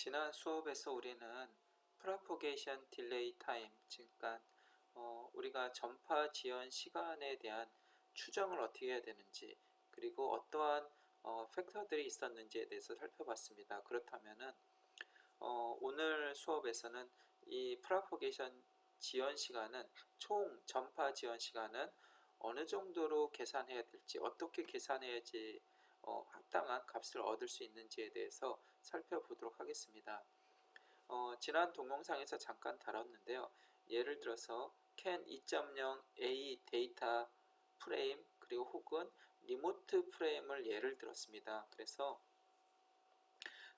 지난 수업에서 우리는 propagation delay time, 그러니까 우리가 전파 지연 시간에 대한 추정을 어떻게 해야 되는지, 그리고 어떠한 팩터들이 있었는지에 대해서 살펴봤습니다. 그렇다면은 오늘 수업에서는 이 propagation 지연 시간은, 총 전파 지연 시간은 어느 정도로 계산해야 될지, 어떻게 계산해야지 합당한 값을 얻을 수 있는지에 대해서 살펴보도록 하겠습니다. 지난 동영상에서 잠깐 다뤘는데요. 예를 들어서 CAN 2.0 A 데이터 프레임 그리고 혹은 리모트 프레임을 예를 들었습니다. 그래서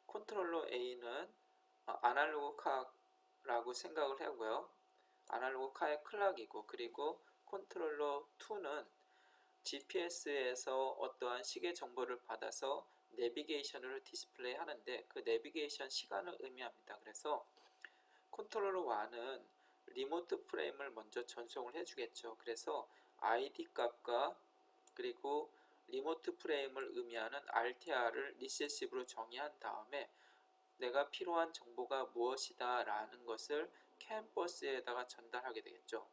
컨트롤러 A는 아날로그 카라고 생각을 하고요. 아날로그 카의 클락이고, 그리고 컨트롤러 2는 GPS에서 어떠한 시계 정보를 받아서 내비게이션을 디스플레이 하는데, 그 내비게이션 시간을 의미합니다. 그래서 컨트롤러 1은 리모트 프레임을 먼저 전송을 해주겠죠. 그래서 ID 값과 그리고 리모트 프레임을 의미하는 RTR을 리세시브로 정의한 다음에 내가 필요한 정보가 무엇이다 라는 것을 CAN 버스에다가 전달하게 되겠죠.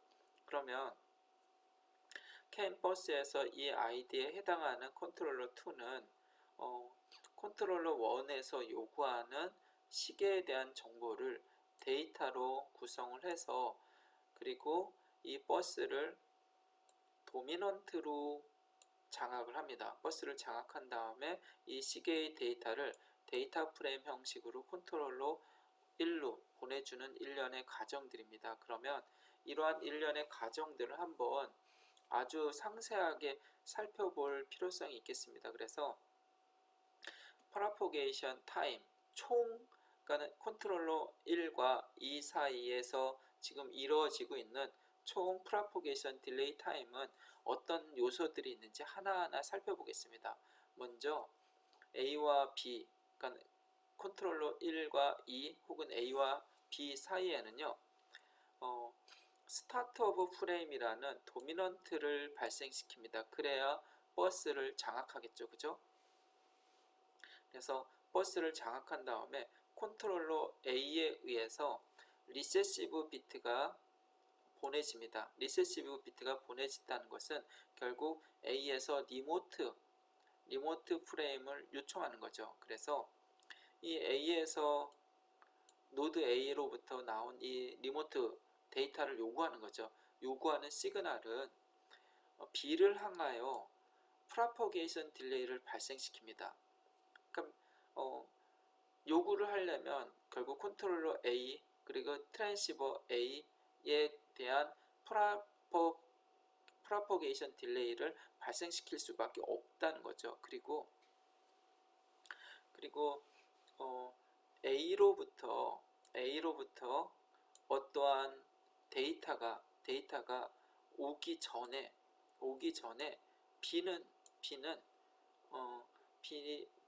그러면 CAN 버스에서 이 아이디에 해당하는 컨트롤러 2는 컨트롤러 1에서 요구하는 시계에 대한 정보를 데이터로 구성을 해서, 그리고 이 버스를 도미넌트로 장악을 합니다. 버스를 장악한 다음에 이 시계의 데이터를 데이터 프레임 형식으로 컨트롤러 1로 보내주는 일련의 과정들입니다. 그러면 이러한 일련의 과정들을 한번 아주 상세하게 살펴볼 필요성이 있겠습니다. 그래서 propagation time, 총 그러니까 컨트롤러 1과 2 사이에서 지금 이루어지고 있는 총 propagation delay time은 어떤 요소들이 있는지 하나하나 살펴보겠습니다. 먼저 A와 B, 그러니까 컨트롤러 1과 2 혹은 A와 B 사이에는요, 스타트 오브 프레임이라는 도미넌트를 발생시킵니다. 그래야 버스를 장악하겠죠. 그죠? 그래서 버스를 장악한 다음에 컨트롤러 A에 의해서 리세시브 비트가 보내집니다. 리세시브 비트가 보내진다는 것은 결국 A에서 리모트 프레임을 요청하는 거죠. 그래서 이 A에서 노드 A로부터 나온 이 리모트 데이터를 요구하는 거죠. 요구하는 시그널은 B를 향하여 프로퍼게이션 딜레이를 발생시킵니다. 그러니까 요구를 하려면 결국 컨트롤러 A 그리고 트랜시버 A에 대한 프로퍼게이션 딜레이를 발생시킬 수밖에 없다는 거죠. 그리고 A로부터 어떠한 데이터가 오기 전에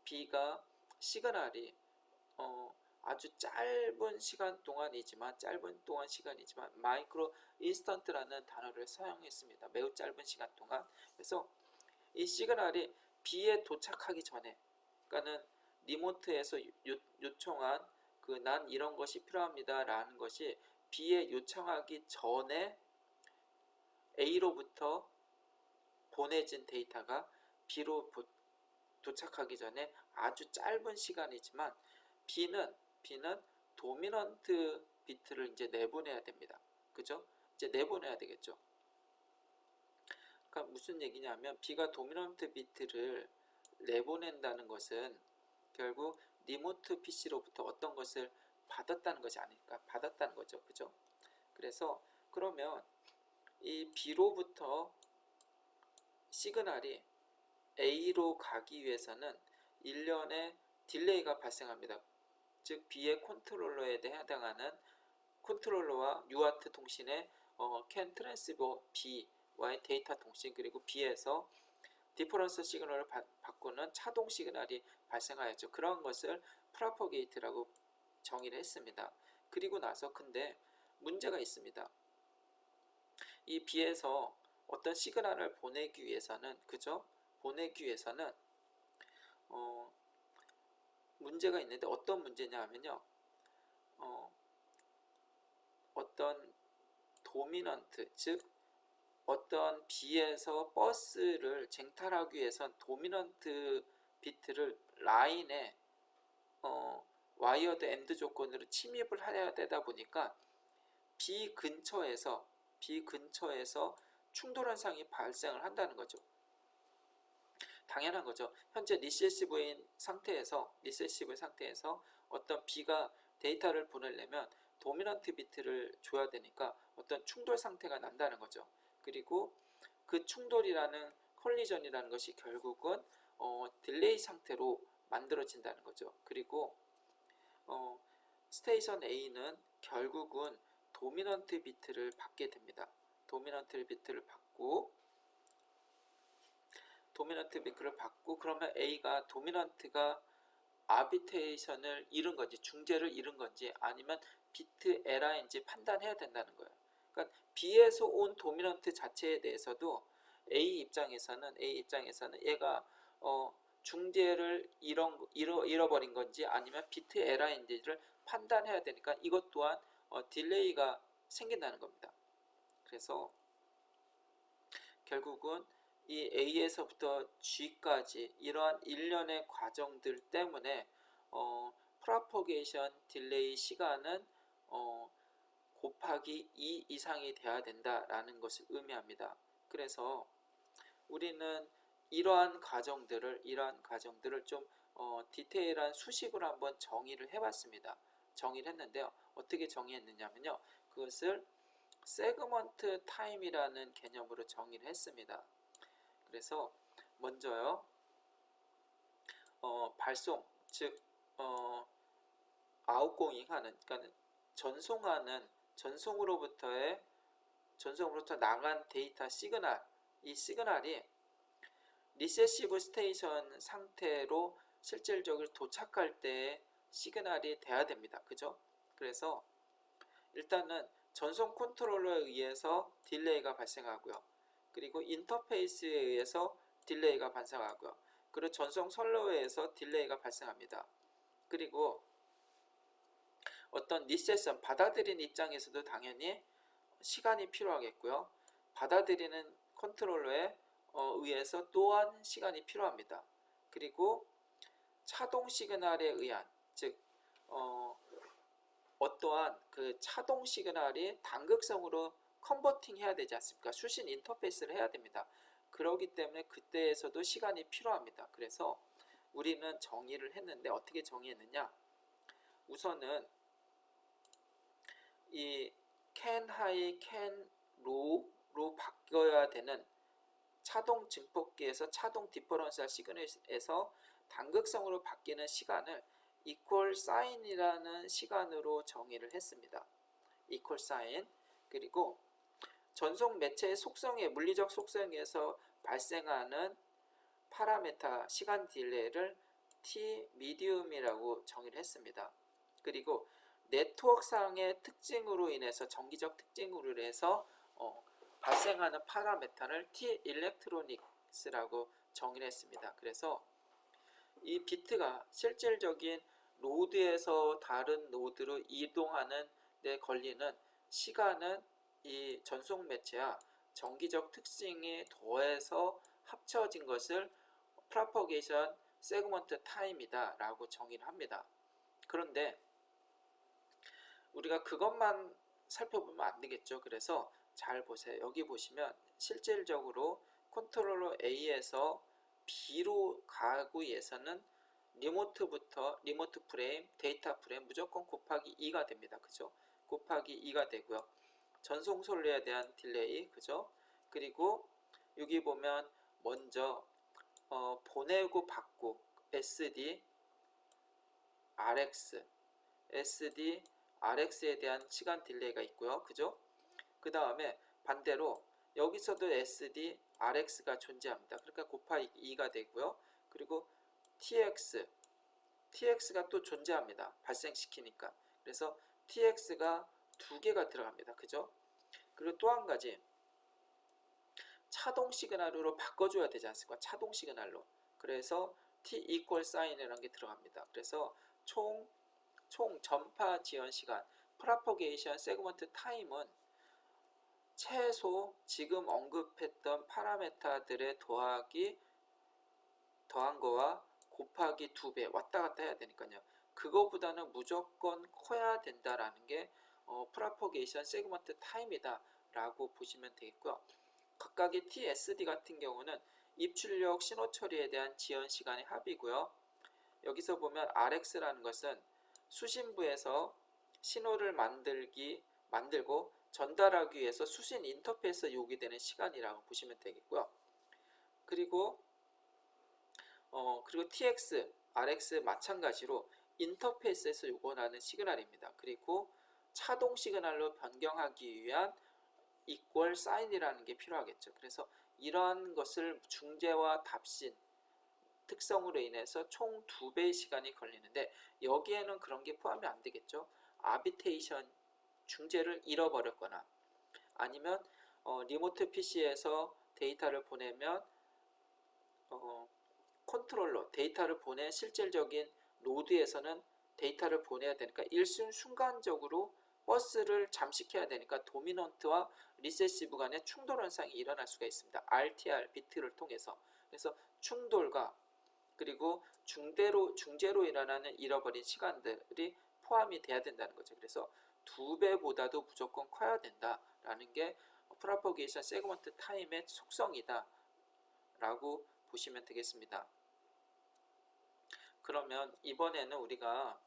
B가 시그널이 아주 짧은 시간이지만 마이크로 인스턴트라는 단어를 사용했습니다. 매우 짧은 시간 동안. 그래서 이 시그널이 B에 도착하기 전에, 그러니까는 리모트에서 요청한 난 이런 것이 필요합니다 라는 것이 B에 요청하기 전에 A로부터 보내진 데이터가 B로 도착하기 전에 아주 짧은 시간이지만 B는 도미넌트 비트를 이제 내보내야 됩니다. 그죠? 이제 내보내야 되겠죠. 그러니까 무슨 얘기냐면 B가 도미넌트 비트를 내보낸다는 것은 결국 리모트 PC로부터 어떤 것을 받았다는 것이 아닐까? 받았다는 거죠. 그죠? 그래서 그러면 이 B로부터 시그널이 A로 가기 위해서는 일련의 딜레이가 발생합니다. 즉 B의 컨트롤러에 해당하는 컨트롤러와 UART 통신의 CAN 트랜스버 B와의 데이터 통신, 그리고 B에서 디퍼런스 시그널을 바꾸는 차동 시그널이 발생하였죠. 그런 것을 프로퍼게이트라고 정의를 했습니다. 그리고 나서 근데 문제가 있습니다. 이 B에서 어떤 시그널을 보내기 위해서는 문제가 있는데, 어떤 문제냐 하면요, 어떤 도미넌트, 즉 어떤 B에서 버스를 쟁탈하기 위해선 도미넌트 비트를 라인에 와이어드 엔드 조건으로 침입을 해야 되다 보니까 B 근처에서 충돌 현상이 발생을 한다는 거죠. 당연한 거죠. 현재 리세시브인 상태에서 어떤 B가 데이터를 보내려면 도미넌트 비트를 줘야 되니까 어떤 충돌 상태가 난다는 거죠. 그리고 그 충돌이라는 컬리전이라는 것이 결국은 딜레이 상태로 만들어진다는 거죠. 그리고 스테이션 A는 결국은 도미넌트 비트를 받게 됩니다. 도미넌트 비트를 받고 그러면 A가 도미넌트가 아비테이션을 잃은 건지 중재를 잃은 건지 아니면 비트 에러인지 판단해야 된다는 거예요. 그러니까 B에서 온 도미넌트 자체에 대해서도 A 입장에서는 얘가 중재를 잃어버린 건지 아니면 비트 에러인지를 판단해야 되니까 이것 또한 딜레이가 생긴다는 겁니다. 그래서 결국은 이 A에서부터 G까지 이러한 일련의 과정들 때문에 프로포게이션 딜레이 시간은 곱하기 2 이상이 돼야 된다라는 것을 의미합니다. 그래서 우리는 이러한 과정들을 좀 디테일한 수식으로 한번 정의를 해봤습니다. 정의를 했는데요. 어떻게 정의했느냐면요. 그것을 세그먼트 타임이라는 개념으로 정의를 했습니다. 그래서 먼저요. 발송, 즉 아웃고잉하는, 그러니까 전송으로부터 나간 데이터 시그널, 이 시그널이 리세시브 스테이션 상태로 실질적으로 도착할 때 시그널이 돼야 됩니다. 그죠? 그래서 일단은 전송 컨트롤러에 의해서 딜레이가 발생하고요. 그리고 인터페이스에 의해서 딜레이가 발생하고요. 그리고 전송 선로에 의해서 딜레이가 발생합니다. 그리고 어떤 리세션, 받아들이는 입장에서도 당연히 시간이 필요하겠고요. 받아들이는 컨트롤러에 의해서 또한 시간이 필요합니다. 그리고 차동 시그널에 의한, 즉 어떠한 그 차동 시그널이 단극성으로 컨버팅 해야 되지 않습니까? 수신 인터페이스를 해야 됩니다. 그렇기 때문에 그때에서도 시간이 필요합니다. 그래서 우리는 정의를 했는데 어떻게 정의했느냐? 우선은 이 can high, can low로 바뀌어야 되는 차동 증폭기에서 차동 디퍼런셜 시그널에서 단극성으로 바뀌는 시간을 equal sign이라는 시간으로 정의를 했습니다. equal sign. 그리고 전송 매체의 속성의 물리적 속성에서 발생하는 파라메타 시간 딜레이를 t medium이라고 정의를 했습니다. 그리고 네트워크상의 특징으로 인해서 정기적 특징으로 인해서 발생하는 파라메타를 t electronics라고 정의를 했습니다. 그래서 이 비트가 실질적인 노드에서 다른 노드로 이동하는 데 걸리는 시간은 이 전송 매체와 정기적 특징이 더해서 합쳐진 것을 프로포게이션 세그먼트 타임이다 라고 정의를 합니다. 그런데 우리가 그것만 살펴보면 안 되겠죠. 그래서 잘 보세요. 여기 보시면 실질적으로 컨트롤러 A에서 B로 가기 위해서는 리모트 프레임, 데이터 프레임 무조건 곱하기 2가 됩니다. 그죠? 곱하기 2가 되고요. 전송 선로에 대한 딜레이, 그죠? 그리고 여기 보면 먼저 보내고 받고 SD, RX에 대한 시간 딜레이가 있고요. 그죠? 그 다음에 반대로 여기서도 SD, RX가 존재합니다. 그러니까 곱하기 2가 되고요. 그리고 TX가 또 존재합니다. 발생시키니까. 그래서 TX가 두 개가 들어갑니다. 그죠? 그리고 또 한 가지 차동 시그널로 바꿔줘야 되지 않습니까? 차동 시그널로. 그래서 T equal sign이라는 게 들어갑니다. 그래서 총 총 전파 지연 시간 프라포게이션 세그먼트 타임은 최소 지금 언급했던 파라메타들의 더한 거와 곱하기 2배 왔다 갔다 해야 되니까요. 그거보다는 무조건 커야 된다라는 게 프라포게이션 세그먼트 타임이다 라고 보시면 되겠고요. 각각의 TSD 같은 경우는 입출력 신호 처리에 대한 지연 시간의 합이고요. 여기서 보면 RX라는 것은 수신부에서 신호를 만들고 전달하기 위해서 수신 인터페이스 요구되는 시간이라고 보시면 되겠고요. 그리고 TX, RX 마찬가지로 인터페이스에서 요구하는 시그널입니다. 그리고 차동 시그널로 변경하기 위한 equal sign이라는 게 필요하겠죠. 그래서 이러한 것을 중재와 답신 특성으로 인해서 총 2배의 시간이 걸리는데 여기에는 그런 게 포함이 안 되겠죠. 아비테이션 중재를 잃어버렸거나 아니면 리모트 PC에서 데이터를 보내면 컨트롤러 데이터를 보내 실질적인 노드에서는 데이터를 보내야 되니까 순간적으로 버스를 잠식해야 되니까 도미넌트와 리세시브 간의 충돌 현상이 일어날 수가 있습니다. RTR 비트를 통해서. 그래서 충돌과 그리고 중재로 일어나는 잃어버린 시간들이 포함이 돼야 된다는 거죠. 그래서 2배보다도 무조건 커야 된다라는 게 프로퍼게이션 세그먼트 타임의 속성이다 라고 보시면 되겠습니다. 그러면 이번에는 우리가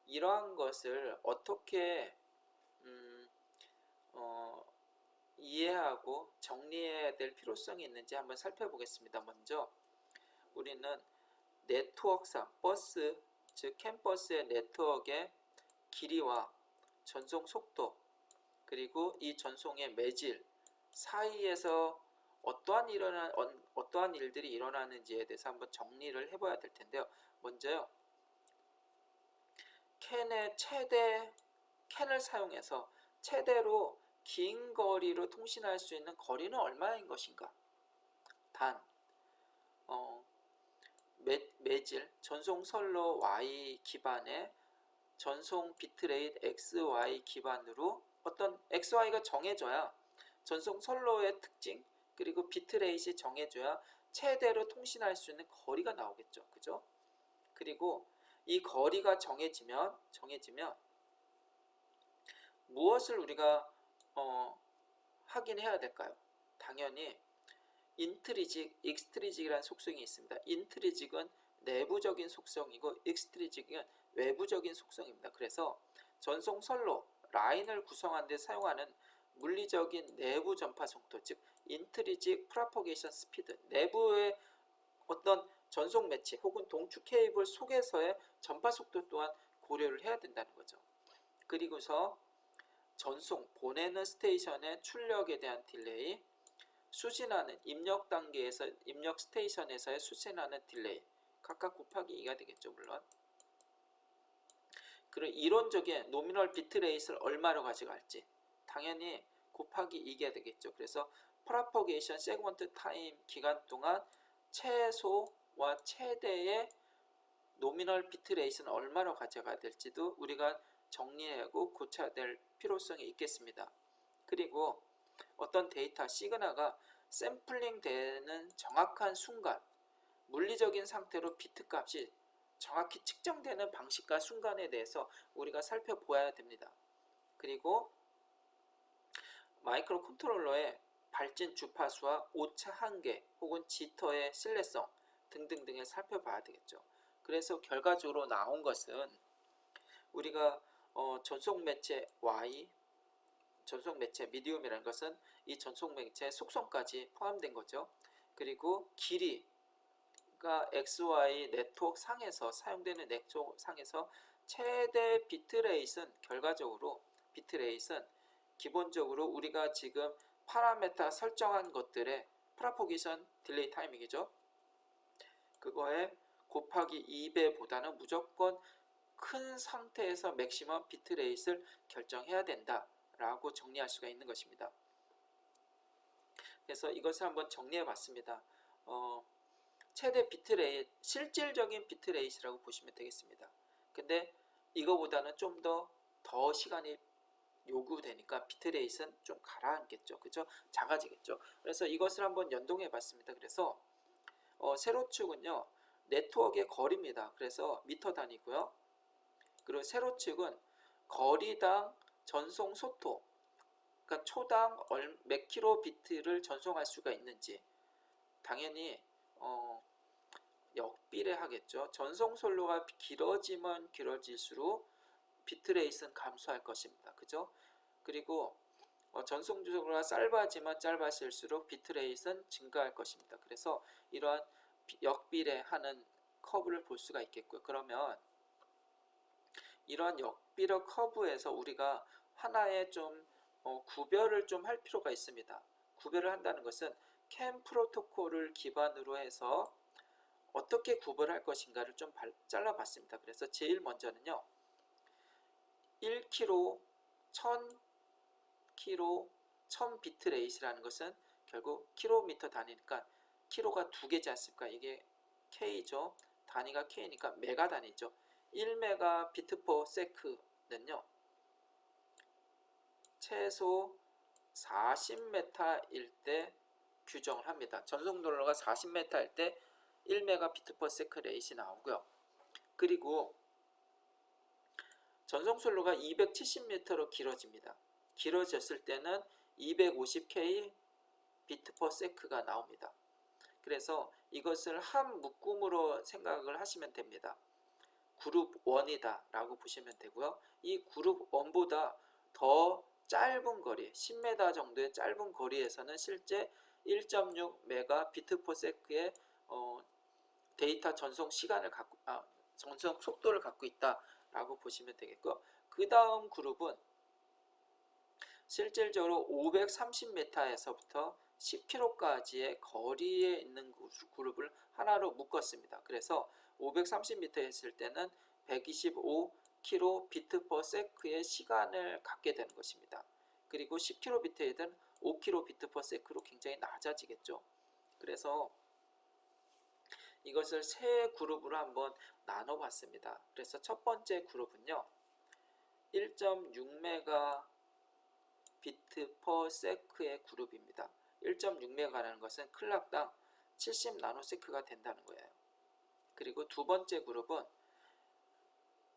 이러한 것을 어떻게 이해하고 정리해야 될 필요성이 있는지 한번 살펴보겠습니다. 먼저 우리는 네트워크상 버스, 즉 캠퍼스의 네트워크의 길이와 전송 속도 그리고 이 전송의 매질 사이에서 어떠한 일들이 일어나는지에 대해서 한번 정리를 해봐야 될 텐데요. 먼저요, 캔을 사용해서 최대로 긴 거리로 통신할 수 있는 거리는 얼마인 것인가? 단, 매질, 전송 선로 Y 기반의 전송 비트레이트 XY 기반으로 어떤 XY가 정해져야 전송 선로의 특징 그리고 비트레이트이 정해져야 최대로 통신할 수 있는 거리가 나오겠죠. 그죠? 그리고 이 거리가 정해지면 무엇을 우리가 확인해야 될까요? 당연히 인트리직, 익스트리직이라는 속성이 있습니다. 인트리직은 내부적인 속성이고 익스트리직은 외부적인 속성입니다. 그래서 전송 선로, 라인을 구성하는 데 사용하는 물리적인 내부 전파 속도, 즉 인트리직 프로퍼게이션 스피드, 내부의 어떤 전송 매치 혹은 동축 케이블 속에서의 전파 속도 또한 고려를 해야 된다는 거죠. 그리고서 전송, 보내는 스테이션의 출력에 대한 딜레이, 수신하는 입력 스테이션에서의 수신하는 딜레이 각각 곱하기 2가 되겠죠. 물론 그리고 이론적인 노미널 비트레이트를 얼마로 가져갈지 당연히 곱하기 2가 되겠죠. 그래서 프로퍼게이션 세그먼트 타임 기간 동안 최소와 최대의 노미널 비트레이트는 얼마로 가져가야 될지도 우리가 정리하고 고쳐야 될 필요성이 있겠습니다. 그리고 어떤 데이터 시그널가 샘플링 되는 정확한 순간 물리적인 상태로 비트 값이 정확히 측정되는 방식과 순간에 대해서 우리가 살펴보아야 됩니다. 그리고 마이크로 컨트롤러의 발진 주파수와 오차 한계 혹은 지터의 신뢰성 등등등을 살펴봐야 되겠죠. 그래서 결과적으로 나온 것은 우리가 전송 매체 Y, 전송 매체 미디움이라는 것은 이 전송 매체의 속성까지 포함된 거죠. 그리고 길이가 XY 네트워크 상에서 사용되는 네트워크 상에서 최대 비트레이트는 기본적으로 우리가 지금 파라메타 설정한 것들의 프로포게이션 딜레이 타임이죠. 그거에 곱하기 2배보다는 무조건 큰 상태에서 맥시멈 비트레이트를 결정해야 된다 라고 정리할 수가 있는 것입니다. 그래서 이것을 한번 정리해 봤습니다. 최대 비트레이트, 실질적인 비트레이트라고 보시면 되겠습니다. 근데 이거보다는 좀 더 시간이 요구되니까 비트레이트는 좀 가라앉겠죠. 그죠? 작아지겠죠. 그래서 이것을 한번 연동해 봤습니다. 그래서 세로축은요, 네트워크의 거리입니다. 그래서 미터 단위고요. 그리고 세로축은 거리당 전송 속도, 그러니까 초당 몇 킬로비트를 전송할 수가 있는지 당연히 역비례하겠죠. 전송 선로가 길어지면 길어질수록 비트레이트는 감소할 것입니다. 그죠? 그리고 전송 속도가 짧아지면 짧아질수록 비트레이트는 증가할 것입니다. 그래서 이러한 역비례하는 커브를 볼 수가 있겠고요. 그러면 이러한 역비례 커브에서 우리가 하나의 좀 구별을 좀 할 필요가 있습니다. 구별을 한다는 것은 CAN 프로토콜을 기반으로 해서 어떻게 구별할 것인가를 좀 잘라봤습니다. 그래서 제일 먼저는요, 1kilo, 1000kilo, 1000비트 레이스라는 것은 결국 킬로미터 단위니까 키로가 두 개지 않습니까? 이게 K죠. 단위가 K니까 메가 단위죠. 1메가 비트 퍼 세크는요, 최소 40m일 때 규정을 합니다. 전송 도로가 40m일 때 1메가 비트 퍼 세크 레이시 나오고요. 그리고 전송 선로가 270m로 길어집니다. 길어졌을 때는 250K 비트 퍼 세크가 나옵니다. 그래서 이것을 한 묶음으로 생각을 하시면 됩니다. 그룹 1이다 라고 보시면 되고요. 이 그룹 1보다 더 짧은 거리, 10m 정도의 짧은 거리에서는 실제 1.6메가 비트 퍼 세크의 데이터 전송 시간을 전송 속도를 갖고 있다라고 보시면 되겠고, 그 다음 그룹은 실질적으로 530m에서부터 10km까지의 거리에 있는 그룹을 하나로 묶었습니다. 그래서 530m 했을 때는 125km 비트 퍼 세크의 시간을 갖게 되는 것입니다. 그리고 10kb이든 5km 비트 퍼 세크로 굉장히 낮아지겠죠. 그래서 이것을 세 그룹으로 한번 나눠 봤습니다. 그래서 첫 번째 그룹은요, 1.6메가 비트 퍼 세크의 그룹입니다. 1.6메가라는 것은 클락당 70 나노세크가 된다는 거예요. 그리고 두 번째 그룹은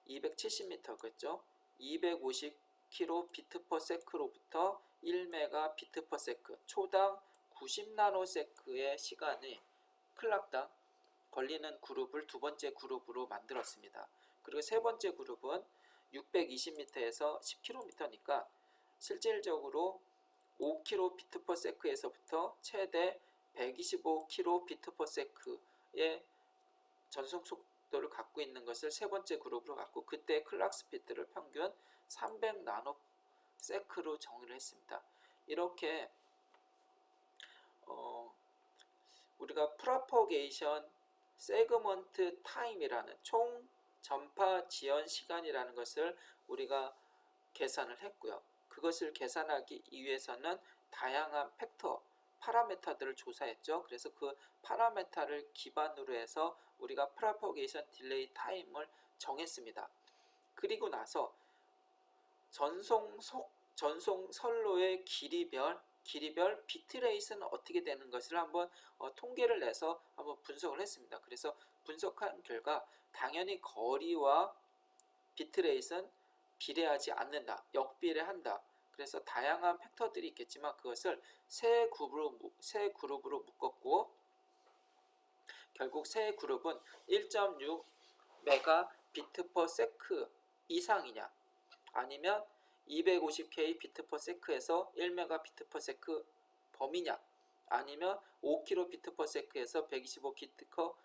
270m겠죠. 250km 비트 퍼 세크로부터 1메가 비트 퍼 세크, 초당 90 나노세크의 시간이 클락당 걸리는 그룹을 두 번째 그룹으로 만들었습니다. 그리고 세 번째 그룹은 620m에서 10km니까 실질적으로 5km 비트 퍼 세크에서부터 최대 125km 비트 퍼 세크의 전송 속도를 갖고 있는 것을 세 번째 그룹으로 갖고, 그때 클락 스피드를 평균 300 나노세크로 정의를 했습니다. 이렇게 우리가 프로퍼게이션 세그먼트 타임이라는 총 전파 지연 시간이라는 것을 우리가 계산을 했고요. 그것을 계산하기 위해서는 다양한 팩터, 파라메터들을 조사했죠. 그래서 그 파라메터를 기반으로 해서 우리가 프로퍼게이션 딜레이 타임을 정했습니다. 그리고 나서 전송 선로의 길이별 비트레이트는 어떻게 되는 것을 한번 통계를 내서 한번 분석을 했습니다. 그래서 분석한 결과 당연히 거리와 비트레이트는 비례하지 않는다, 역비례한다. 그래서 다양한 팩터들이 있겠지만 그것을 세 그룹으로 묶었고, 결국 세 그룹은 1.6 메가 비트 퍼 세크 이상이냐, 아니면 250K 비트 퍼 세크에서 1메가 비트 퍼 세크 범위냐, 아니면 5km 비트 퍼 세크에서 125km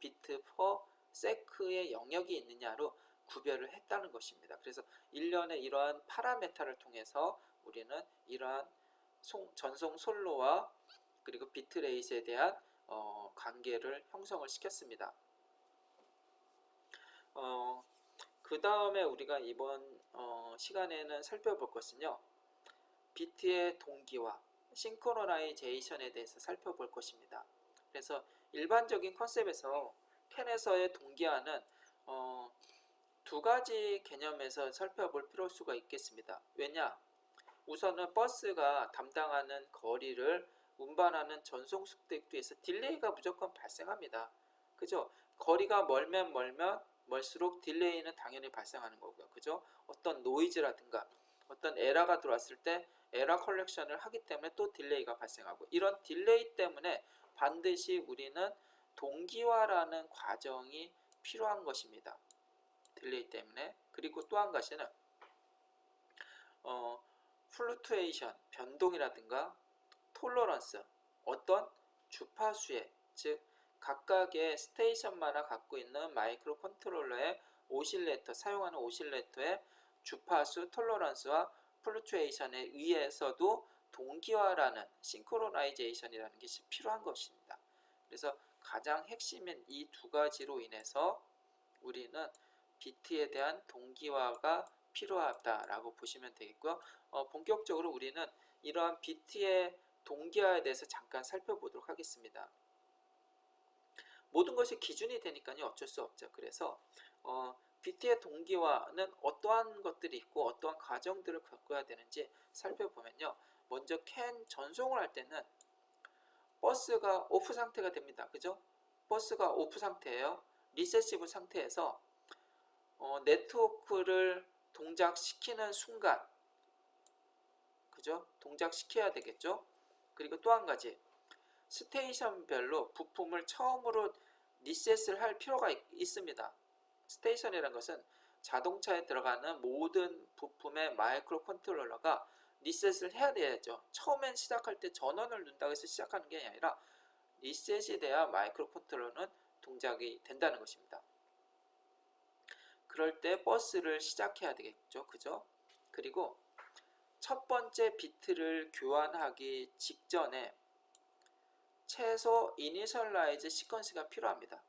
비트 퍼 세크의 영역이 있느냐로 구별을 했다는 것입니다. 그래서 일련의 이러한 파라메타를 통해서 우리는 이러한 전송 솔로와 그리고 비트레이트에 대한 관계를 형성을 시켰습니다. 그 다음에 우리가 이번 시간에는 살펴볼 것은요, 비트의 동기화, 싱크로나이제이션에 대해서 살펴볼 것입니다. 그래서 일반적인 컨셉에서 캔에서의 동기화는 어, 두 가지 개념에서 살펴볼 필요수가 있겠습니다. 왜냐? 우선은 버스가 담당하는 거리를 운반하는 전송 속도에서 딜레이가 무조건 발생합니다. 그죠? 거리가 멀면 멀수록 딜레이는 당연히 발생하는 거고요. 그죠? 어떤 노이즈라든가 어떤 에러가 들어왔을 때 에러 컬렉션을 하기 때문에 또 딜레이가 발생하고, 이런 딜레이 때문에 반드시 우리는 동기화라는 과정이 필요한 것입니다. 딜레이 때문에. 그리고 또 한 가지는 플루투에이션, 변동이라든가 톨러런스, 어떤 주파수에, 즉 각각의 스테이션마다 갖고 있는 마이크로 컨트롤러의 오실레이터, 사용하는 오실레이터의 주파수, 톨러런스와 플루투에이션에 의해서도 동기화라는 싱크로나이제이션이라는 것이 필요한 것입니다. 그래서 가장 핵심인 이 두 가지로 인해서 우리는 비트에 대한 동기화가 필요하다라고 보시면 되겠고요. 본격적으로 우리는 이러한 비트의 동기화에 대해서 잠깐 살펴보도록 하겠습니다. 모든 것이 기준이 되니까요, 어쩔 수 없죠. 그래서 비트의 동기화는 어떠한 것들이 있고 어떠한 과정들을 겪어야 되는지 살펴보면요, 먼저 캔 전송을 할 때는 버스가 오프 상태가 됩니다. 그죠? 버스가 오프 상태예요. 리세시브 상태에서 네트워크를 동작시키는 순간, 그죠? 동작시켜야 되겠죠? 그리고 또 한 가지, 스테이션별로 부품을 처음으로 리셋을 할 필요가 있습니다. 스테이션이라는 것은 자동차에 들어가는 모든 부품의 마이크로 컨트롤러가 리셋을 해야 되죠. 처음엔 시작할 때 전원을 눈다고 해서 시작하는 게 아니라 리셋이 돼야 마이크로 컨트롤러는 동작이 된다는 것입니다. 그럴 때 버스를 시작해야 되겠죠. 그죠? 그리고 첫 번째 비트를 교환하기 직전에 최소 이니셜라이즈 시퀀스가 필요합니다.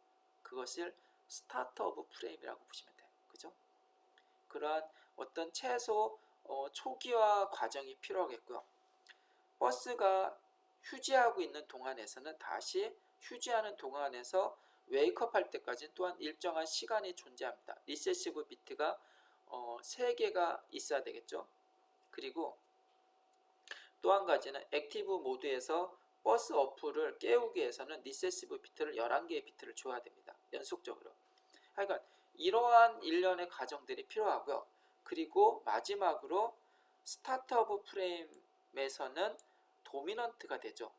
그것을 스타트 오브 프레임이라고 보시면 돼요. 그죠? 그러한 어떤 최소 초기화 과정이 필요하겠고요. 버스가 휴지하고 있는 동안에서는 다시 휴지하는 동안에서 웨이크업 할 때까지 또한 일정한 시간이 존재합니다. 리세시브 비트가 3개가 있어야 되겠죠. 그리고 또 한 가지는 액티브 모드에서 버스 어플을 깨우기 위해서는 리세시브 비트를 11개의 비트를 줘야 됩니다. 연속적으로. 하여간 이러한 일련의 과정들이 필요하고요. 그리고 마지막으로 스타트 오브 프레임에서는 도미넌트가 되죠.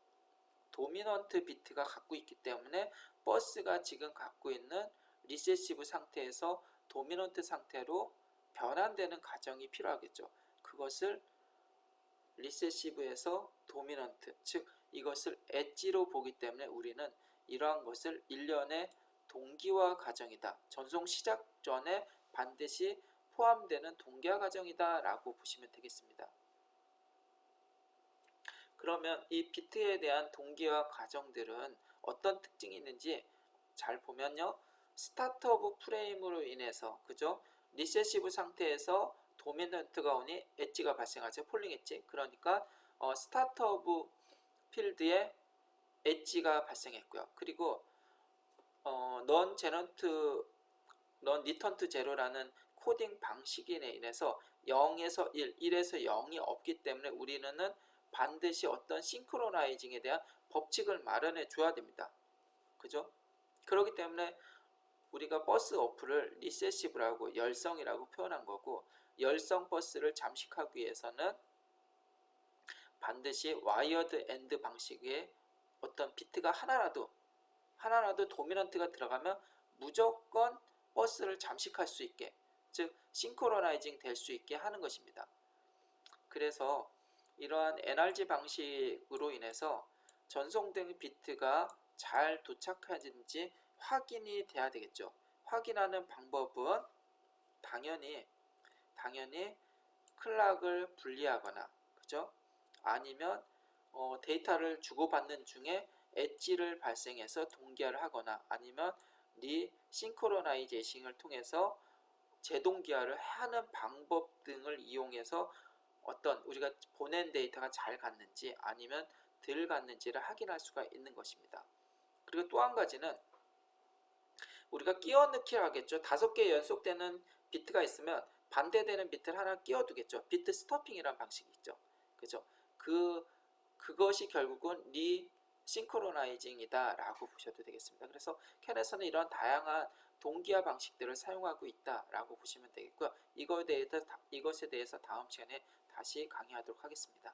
도미넌트 비트가 갖고 있기 때문에 버스가 지금 갖고 있는 리세시브 상태에서 도미넌트 상태로 변환되는 과정이 필요하겠죠. 그것을 리세시브에서 도미넌트, 즉 이것을 엣지로 보기 때문에 우리는 이러한 것을 일련의 동기화 과정이다, 전송 시작 전에 반드시 포함되는 동기화 과정이다 라고 보시면 되겠습니다. 그러면 이 비트에 대한 동기화 과정들은 어떤 특징이 있는지 잘 보면요, 스타트 오브 프레임으로 인해서, 그죠? 리세시브 상태에서 도미넌트가 오니 엣지가 발생하죠. 폴링 엣지. 그러니까 스타트 오브 필드에 엣지가 발생했고요. 그리고 넌 리턴 투 제로라는 코딩 방식에 인해서 0에서 1, 1에서 0이 없기 때문에 우리는 반드시 어떤 싱크로나이징에 대한 법칙을 마련해 줘야 됩니다. 그죠? 그렇기 때문에 우리가 버스 어플을 리세시브라고, 열성이라고 표현한 거고, 열성 버스를 잠식하기 위해서는 반드시 와이어드 엔드 방식의 어떤 비트가 하나라도 도미넌트가 들어가면 무조건 버스를 잠식할 수 있게, 즉 싱크로나이징 될 수 있게 하는 것입니다. 그래서 이러한 NRG 방식으로 인해서 전송된 비트가 잘 도착하는지 확인이 돼야 되겠죠. 확인하는 방법은 당연히 클락을 분리하거나, 그죠? 아니면 데이터를 주고받는 중에 엣지를 발생해서 동기화를 하거나, 아니면 리싱크로나이제이션을 통해서 재동기화를 하는 방법 등을 이용해서 어떤 우리가 보낸 데이터가 잘 갔는지 아니면 덜 갔는지를 확인할 수가 있는 것입니다. 그리고 또 한 가지는 우리가 끼워 넣기를 하겠죠. 5개 연속되는 비트가 있으면 반대되는 비트를 하나 끼워 두겠죠. 비트 스토핑이라는 방식이 있죠. 그죠? 그것이 결국은 리싱크로나이징이다 라고 보셔도 되겠습니다. 그래서 캔에서는 이런 다양한 동기화 방식들을 사용하고 있다라고 보시면 되겠고요. 이것에 대해서 다음 시간에 다시 강의하도록 하겠습니다.